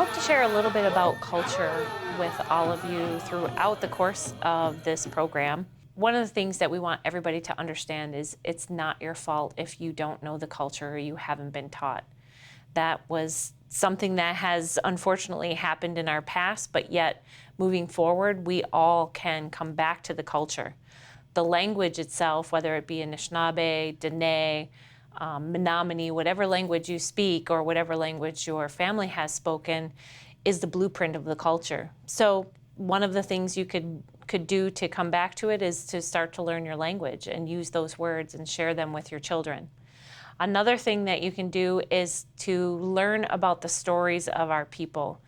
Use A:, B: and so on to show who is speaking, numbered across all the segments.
A: hope to share a little bit about culture with all of you throughout the course of this program. One of the things that we want everybody to understand is it's not your fault if you don't know the culture or you haven't been taught. That was something that has unfortunately happened in our past, but yet moving forward, we all can come back to the culture. The language itself, whether it be Anishinaabe, Dene, Menominee, whatever language you speak or whatever language your family has spoken, is the blueprint of the culture. So one of the things you could do to come back to it is to start to learn your language and use those words and share them with your children. Another thing that you can do is to learn about the stories of our people.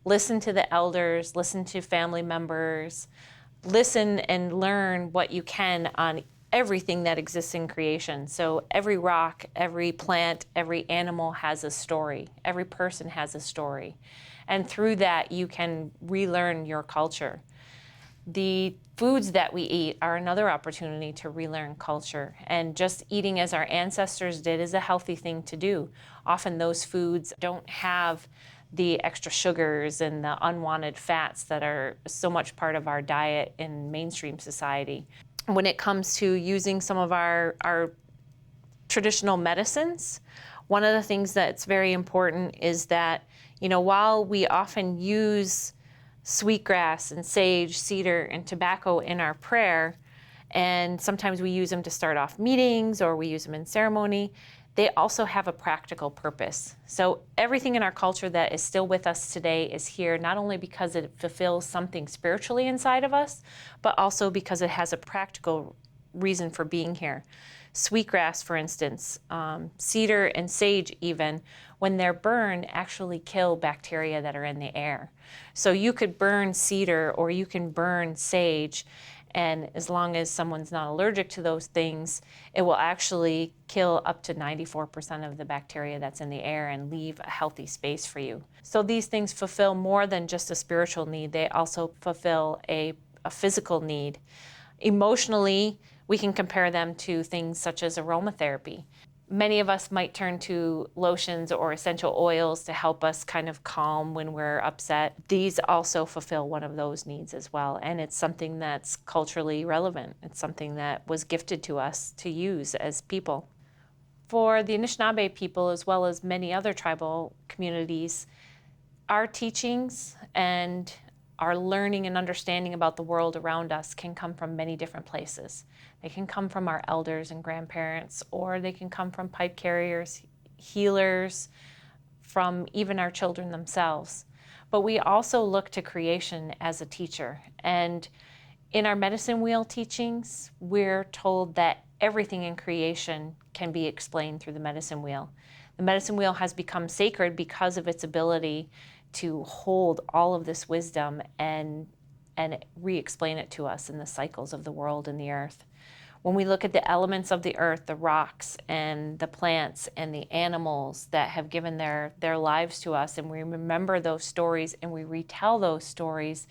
A: Listen to the elders, listen to family members, listen and learn what you can on everything that exists in creation. So every rock, every plant, every animal has a story. Every person has a story. And through that, you can relearn your culture. The foods that we eat are another opportunity to relearn culture. And just eating as our ancestors did is a healthy thing to do. Often those foods don't have the extra sugars and the unwanted fats that are so much part of our diet in mainstream society. When it comes to using some of our traditional medicines, one of the things that's very important is that, while we often use sweetgrass and sage, cedar, and tobacco in our prayer, and sometimes we use them to start off meetings or we use them in ceremony, they also have a practical purpose. So everything in our culture that is still with us today is here not only because it fulfills something spiritually inside of us, but also because it has a practical reason for being here. Sweetgrass, for instance, cedar and sage even, when they're burned, actually kill bacteria that are in the air. So you could burn cedar or you can burn sage, and as long as someone's not allergic to those things, it will actually kill up to 94% of the bacteria that's in the air and leave a healthy space for you. So these things fulfill more than just a spiritual need. They also fulfill a physical need. Emotionally, we can compare them to things such as aromatherapy. Many of us might turn to lotions or essential oils to help us kind of calm when we're upset. These also fulfill one of those needs as well, and it's something that's culturally relevant. It's something that was gifted to us to use as people. For the Anishinaabe people, as well as many other tribal communities, our teachings and our learning and understanding about the world around us can come from many different places. They can come from our elders and grandparents, or they can come from pipe carriers, healers, from even our children themselves. But we also look to creation as a teacher. And in our medicine wheel teachings, we're told that everything in creation can be explained through the medicine wheel. The medicine wheel has become sacred because of its ability to hold all of this wisdom and re-explain it to us in the cycles of the world and the earth. When we look at the elements of the earth, the rocks and the plants and the animals that have given their lives to us, and we remember those stories and we retell those stories,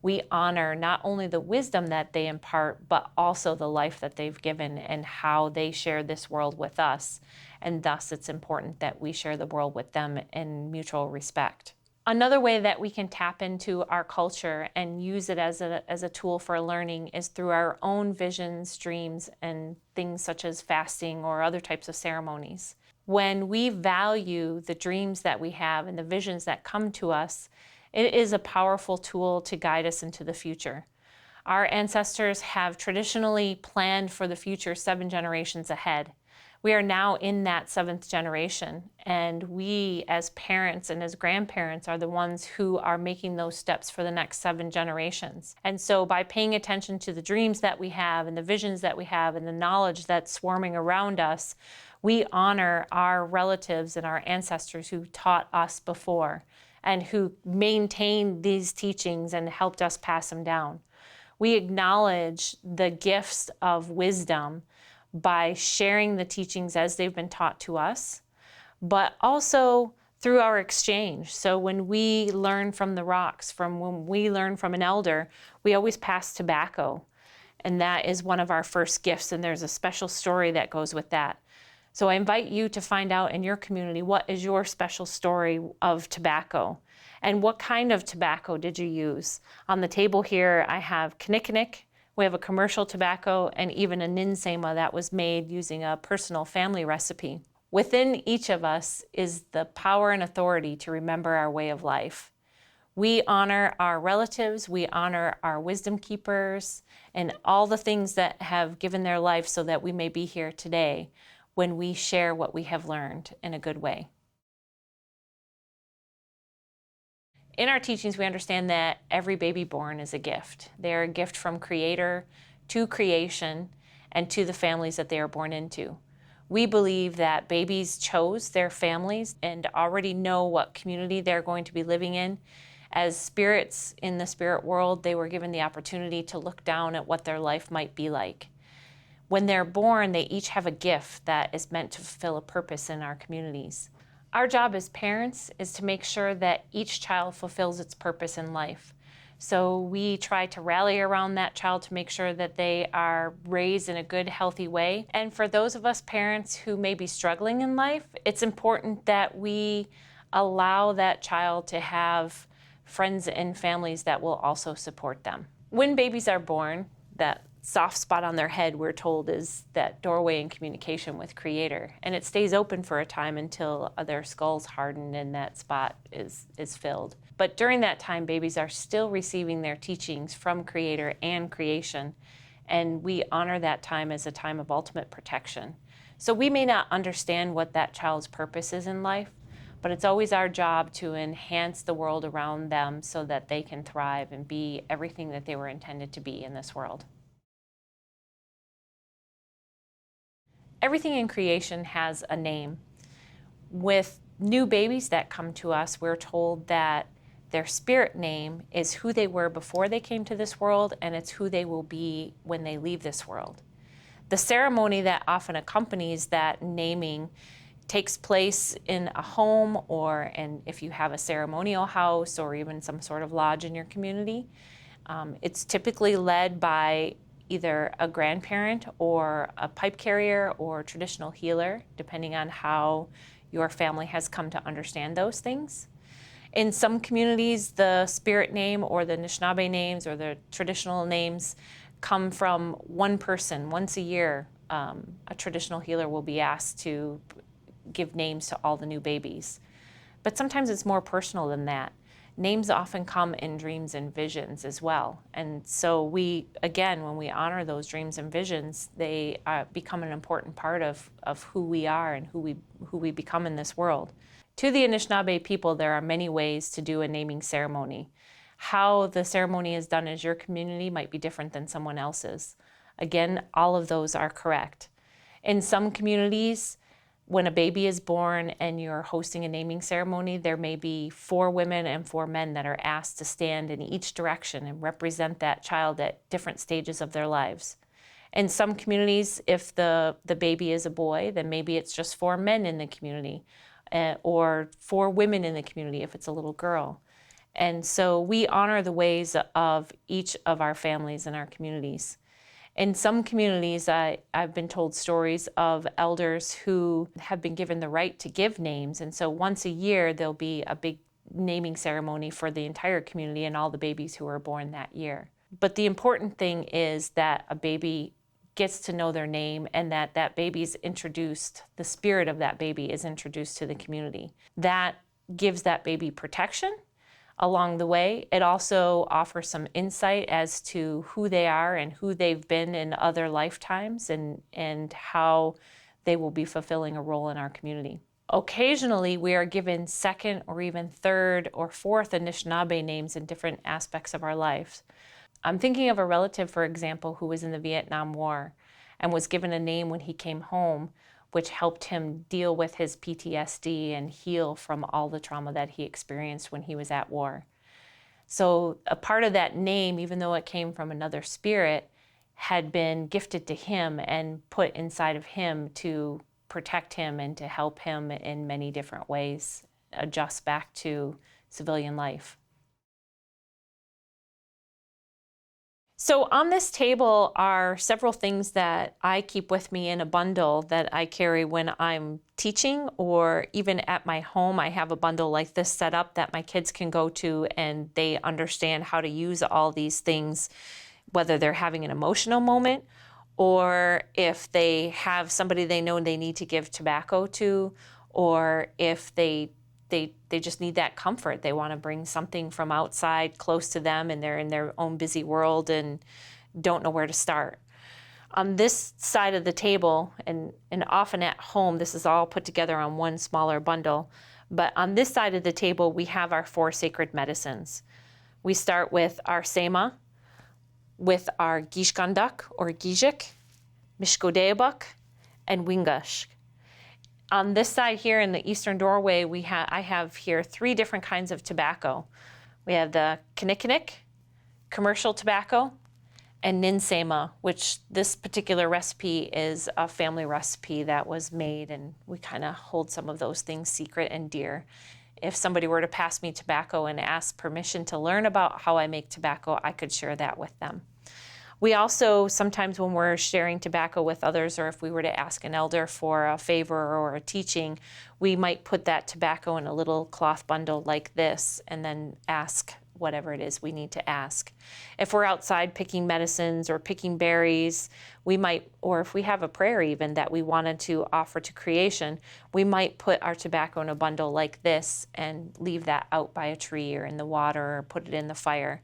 A: we honor not only the wisdom that they impart, but also the life that they've given and how they share this world with us. And thus it's important that we share the world with them in mutual respect. Another way that we can tap into our culture and use it as a tool for learning is through our own visions, dreams, and things such as fasting or other types of ceremonies. When we value the dreams that we have and the visions that come to us, it is a powerful tool to guide us into the future. Our ancestors have traditionally planned for the future 7 generations ahead. We are now in that 7th generation, and we as parents and as grandparents are the ones who are making those steps for the next 7 generations. And so by paying attention to the dreams that we have and the visions that we have and the knowledge that's swarming around us, we honor our relatives and our ancestors who taught us before and who maintained these teachings and helped us pass them down. We acknowledge the gifts of wisdom by sharing the teachings as they've been taught to us, but also through our exchange. So when we learn from the rocks, when we learn from an elder, we always pass tobacco. And that is one of our first gifts, and there's a special story that goes with that. So I invite you to find out in your community, what is your special story of tobacco? And what kind of tobacco did you use? On the table here, I have Kinnikinnick. We have a commercial tobacco and even a Ninsema that was made using a personal family recipe. Within each of us is the power and authority to remember our way of life. We honor our relatives, we honor our wisdom keepers, and all the things that have given their life so that we may be here today when we share what we have learned in a good way. In our teachings, we understand that every baby born is a gift. They are a gift from Creator to creation and to the families that they are born into. We believe that babies chose their families and already know what community they're going to be living in. As spirits in the spirit world, they were given the opportunity to look down at what their life might be like. When they're born, they each have a gift that is meant to fulfill a purpose in our communities. Our job as parents is to make sure that each child fulfills its purpose in life. So we try to rally around that child to make sure that they are raised in a good, healthy way. And for those of us parents who may be struggling in life, it's important that we allow that child to have friends and families that will also support them. When babies are born, that soft spot on their head, we're told, is that doorway in communication with Creator. And it stays open for a time until their skulls harden and that spot is filled. But during that time, babies are still receiving their teachings from Creator and creation. And we honor that time as a time of ultimate protection. So we may not understand what that child's purpose is in life, but it's always our job to enhance the world around them so that they can thrive and be everything that they were intended to be in this world. Everything in creation has a name. With new babies that come to us, we're told that their spirit name is who they were before they came to this world, and it's who they will be when they leave this world. The ceremony that often accompanies that naming takes place in a home, or if you have a ceremonial house or even some sort of lodge in your community. It's typically led by either a grandparent or a pipe carrier or traditional healer, depending on how your family has come to understand those things. In some communities, the spirit name or the Anishinaabe names or the traditional names come from one person. Once a year, a traditional healer will be asked to give names to all the new babies. But sometimes it's more personal than that. Names often come in dreams and visions as well. And so we, again, when we honor those dreams and visions, they become an important part of who we are and who we become in this world. To the Anishinaabe people, there are many ways to do a naming ceremony. How the ceremony is done as your community might be different than someone else's. Again, all of those are correct. In some communities, when a baby is born and you're hosting a naming ceremony, there may be 4 women and 4 men that are asked to stand in each direction and represent that child at different stages of their lives. In some communities, if the baby is a boy, then maybe it's just 4 men in the community, or 4 women in the community if it's a little girl. And so we honor the ways of each of our families and our communities. In some communities, I've been told stories of elders who have been given the right to give names. And so once a year, there'll be a big naming ceremony for the entire community and all the babies who were born that year. But the important thing is that a baby gets to know their name and that that baby's introduced, the spirit of that baby is introduced to the community. That gives that baby protection along the way. It also offers some insight as to who they are and who they've been in other lifetimes and how they will be fulfilling a role in our community. Occasionally, we are given second or even third or fourth Anishinaabe names in different aspects of our lives. I'm thinking of a relative, for example, who was in the Vietnam War and was given a name when he came home, which helped him deal with his PTSD and heal from all the trauma that he experienced when he was at war. So a part of that name, even though it came from another spirit, had been gifted to him and put inside of him to protect him and to help him in many different ways adjust back to civilian life. So on this table are several things that I keep with me in a bundle that I carry when I'm teaching, or even at my home. I have a bundle like this set up that my kids can go to, and they understand how to use all these things, whether they're having an emotional moment or if they have somebody they know they need to give tobacco to, or if they just need that comfort. They want to bring something from outside close to them and they're in their own busy world and don't know where to start. On this side of the table, and often at home, this is all put together on one smaller bundle, but on this side of the table, we have our 4 sacred medicines. We start with our Sema, with our Gishgandak or Gijik, Mishkodeabuk, and Wingash. On this side here in the eastern doorway, I have here 3 different kinds of tobacco. We have the Kinnikinnick, commercial tobacco, and Ninsema, which this particular recipe is a family recipe that was made, and we kind of hold some of those things secret and dear. If somebody were to pass me tobacco and ask permission to learn about how I make tobacco, I could share that with them. We also, sometimes when we're sharing tobacco with others, or if we were to ask an elder for a favor or a teaching, we might put that tobacco in a little cloth bundle like this and then ask whatever it is we need to ask. If we're outside picking medicines or picking berries, we might, or if we have a prayer even that we wanted to offer to creation, we might put our tobacco in a bundle like this and leave that out by a tree or in the water or put it in the fire.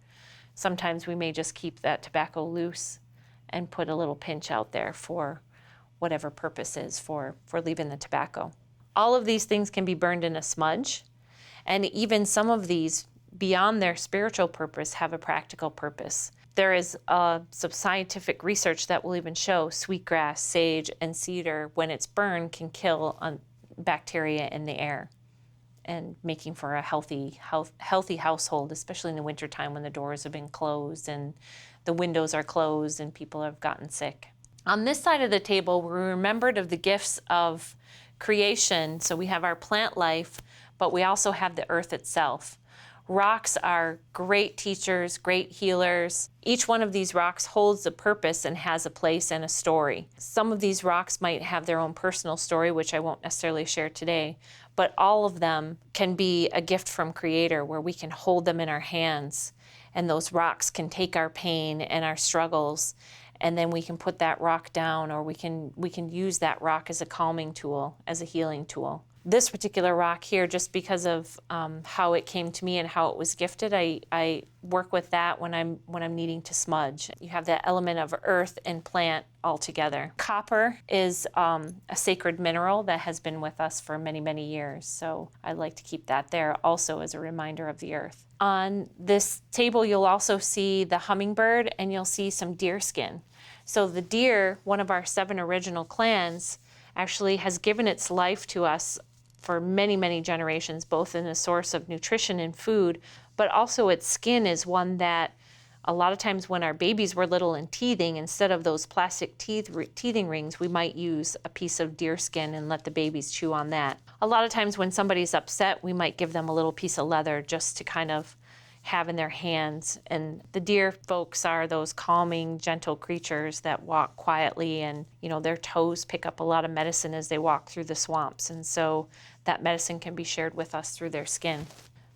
A: Sometimes we may just keep that tobacco loose and put a little pinch out there for whatever purpose is for leaving the tobacco. All of these things can be burned in a smudge, and even some of these, beyond their spiritual purpose, have a practical purpose. There is some scientific research that will even show sweetgrass, sage, and cedar, when it's burned, can kill bacteria in the air, and making for a healthy household, especially in the wintertime when the doors have been closed and the windows are closed and people have gotten sick. On this side of the table, we're remembered of the gifts of creation. So we have our plant life, but we also have the earth itself. Rocks are great teachers, great healers. Each one of these rocks holds a purpose and has a place and a story. Some of these rocks might have their own personal story, which I won't necessarily share today, but all of them can be a gift from Creator where we can hold them in our hands, and those rocks can take our pain and our struggles, and then we can put that rock down, or we can use that rock as a calming tool, as a healing tool. This particular rock here, just because of how it came to me and how it was gifted, I work with that when I'm needing to smudge. You have that element of earth and plant all together. Copper is a sacred mineral that has been with us for many, many years, so I like to keep that there also as a reminder of the earth. On this table, you'll also see the hummingbird, and you'll see some deer skin. So the deer, one of our 7 original clans, actually has given its life to us for many, many generations, both in a source of nutrition and food, but also its skin is one that a lot of times when our babies were little and teething, instead of those plastic teething rings, we might use a piece of deer skin and let the babies chew on that. A lot of times when somebody's upset, we might give them a little piece of leather just to kind of have in their hands. And the deer folks are those calming, gentle creatures that walk quietly, and their toes pick up a lot of medicine as they walk through the swamps, and so that medicine can be shared with us through their skin.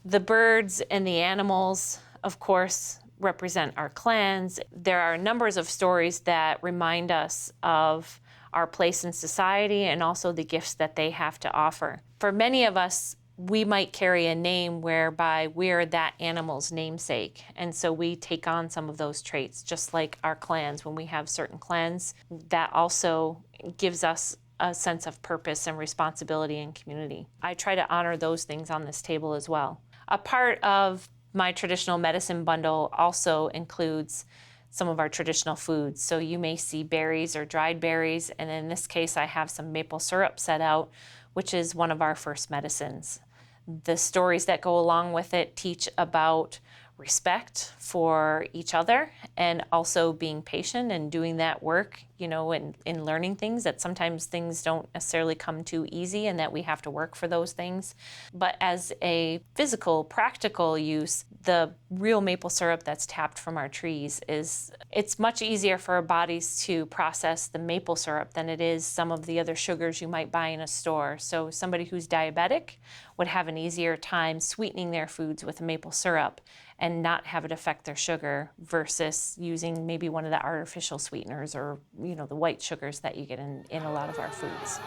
A: The birds and the animals, of course, represent our clans. There are numbers of stories that remind us of our place in society and also the gifts that they have to offer. For many of us, we might carry a name whereby we're that animal's namesake. And so we take on some of those traits, just like our clans. When we have certain clans, that also gives us a sense of purpose and responsibility and community. I try to honor those things on this table as well. A part of my traditional medicine bundle also includes some of our traditional foods. So you may see berries or dried berries, and in this case I have some maple syrup set out, which is one of our first medicines. The stories that go along with it teach about respect for each other, and also being patient and doing that work, in learning things, that sometimes things don't necessarily come too easy and that we have to work for those things. But as a physical, practical use, the real maple syrup that's tapped from our trees it's much easier for our bodies to process the maple syrup than it is some of the other sugars you might buy in a store. So somebody who's diabetic would have an easier time sweetening their foods with maple syrup and not have it affect their sugar versus using maybe one of the artificial sweeteners or, the white sugars that you get in a lot of our foods.